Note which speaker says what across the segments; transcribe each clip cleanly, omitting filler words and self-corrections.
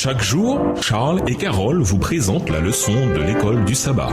Speaker 1: Chaque jour, Charles et Carole vous présentent la leçon de l'école du sabbat.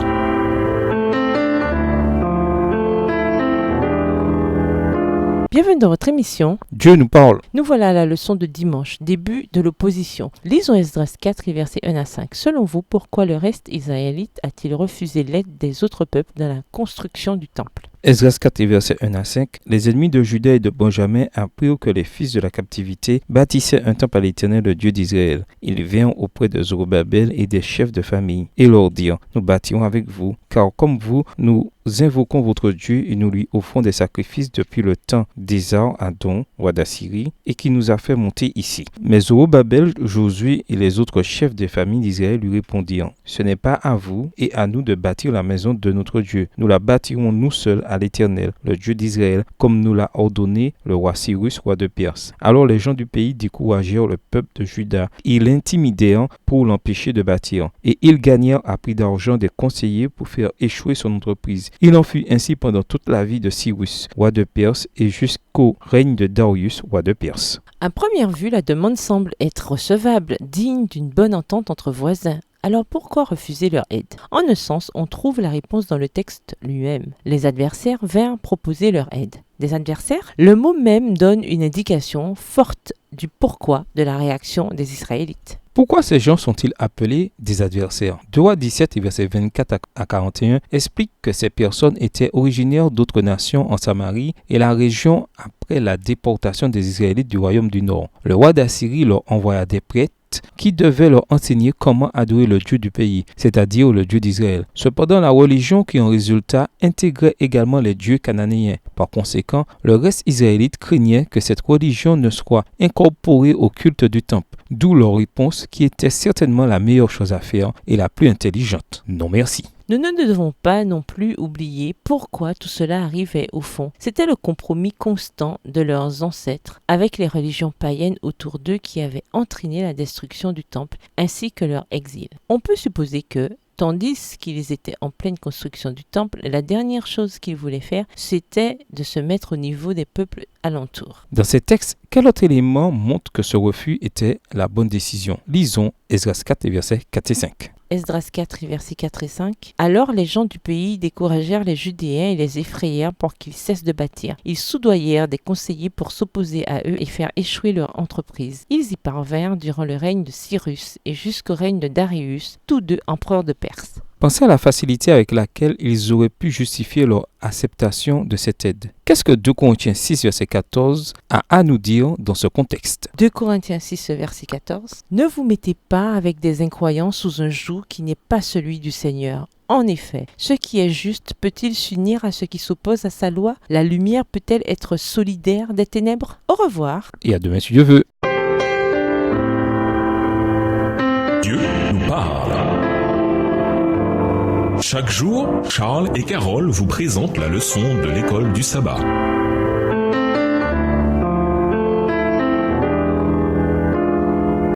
Speaker 2: Bienvenue dans votre émission.
Speaker 3: Dieu nous parle.
Speaker 2: Nous voilà à la leçon de dimanche, début de l'opposition. Lisons Esdras 4, versets 1 à 5. Selon vous, pourquoi le reste israélite a-t-il refusé l'aide des autres peuples dans la construction du temple ?
Speaker 3: Esdras 4, versets 1 à 5. Les ennemis de Juda et de Benjamin apprirent que les fils de la captivité bâtissaient un temple à l'Éternel, le Dieu d'Israël. Ils vinrent auprès de Zorobabel et des chefs de famille et leur dirent : Nous bâtirons avec vous, car comme vous, nous invoquons votre Dieu et nous lui offrons des sacrifices depuis le temps d'Ésar-Adon, roi d'Assyrie, et qui nous a fait monter ici. Mais Zorobabel, Josué et les autres chefs des familles d'Israël lui répondirent : Ce n'est pas à vous et à nous de bâtir la maison de notre Dieu. Nous la bâtirons nous seuls à l'Éternel, le Dieu d'Israël, comme nous l'a ordonné le roi Cyrus, roi de Perse. Alors les gens du pays découragèrent le peuple de Juda. Ils l'intimidèrent pour l'empêcher de bâtir. Et ils gagnèrent à prix d'argent des conseillers pour faire échouer son entreprise. Il en fut ainsi pendant toute la vie de Cyrus, roi de Perse, et jusqu'au règne de Darius, roi de Perse.
Speaker 2: À première vue, la demande semble être recevable, digne d'une bonne entente entre voisins. Alors pourquoi refuser leur aide ? En un sens, on trouve la réponse dans le texte lui-même. Les adversaires vinrent proposer leur aide. Des adversaires ? Le mot même donne une indication forte du pourquoi de la réaction des Israélites.
Speaker 3: Pourquoi ces gens sont-ils appelés des adversaires ? 2 Rois 17, versets 24 à 41 explique que ces personnes étaient originaires d'autres nations en Samarie et la région après la déportation des Israélites du royaume du Nord. Le roi d'Assyrie leur envoya des prêtres qui devaient leur enseigner comment adorer le Dieu du pays, c'est-à-dire le Dieu d'Israël. Cependant, la religion qui en résulta intégrait également les dieux cananéens. Par conséquent, le reste israélite craignait que cette religion ne soit incorporée au culte du temple, d'où leur réponse qui était certainement la meilleure chose à faire et la plus intelligente. Non merci.
Speaker 2: Nous ne devons pas non plus oublier pourquoi tout cela arrivait au fond. C'était le compromis constant de leurs ancêtres avec les religions païennes autour d'eux qui avaient entraîné la destruction du temple ainsi que leur exil. On peut supposer que, tandis qu'ils étaient en pleine construction du temple, la dernière chose qu'ils voulaient faire, c'était de se mettre au niveau des peuples alentours.
Speaker 3: Dans ces textes, quel autre élément montre que ce refus était la bonne décision ? Lisons Esdras 4, versets 4 et 5.
Speaker 2: Esdras 4, versets 4 et 5. Alors les gens du pays découragèrent les Judéens et les effrayèrent pour qu'ils cessent de bâtir. Ils soudoyèrent des conseillers pour s'opposer à eux et faire échouer leur entreprise. Ils y parvinrent durant le règne de Cyrus et jusqu'au règne de Darius, tous deux empereurs de Perse.
Speaker 3: Pensez à la facilité avec laquelle ils auraient pu justifier leur acceptation de cette aide. Qu'est-ce que 2 Corinthiens 6, verset 14 a à nous dire dans ce contexte ?
Speaker 2: 2 Corinthiens 6, verset 14. Ne vous mettez pas avec des incroyants sous un joug qui n'est pas celui du Seigneur. En effet, ce qui est juste peut-il s'unir à ce qui s'oppose à sa loi ? La lumière peut-elle être solidaire des ténèbres ? Au revoir.
Speaker 3: Et à demain si Dieu veut.
Speaker 1: Dieu nous parle. Chaque jour, Charles et Carole vous présentent la leçon de l'école du sabbat.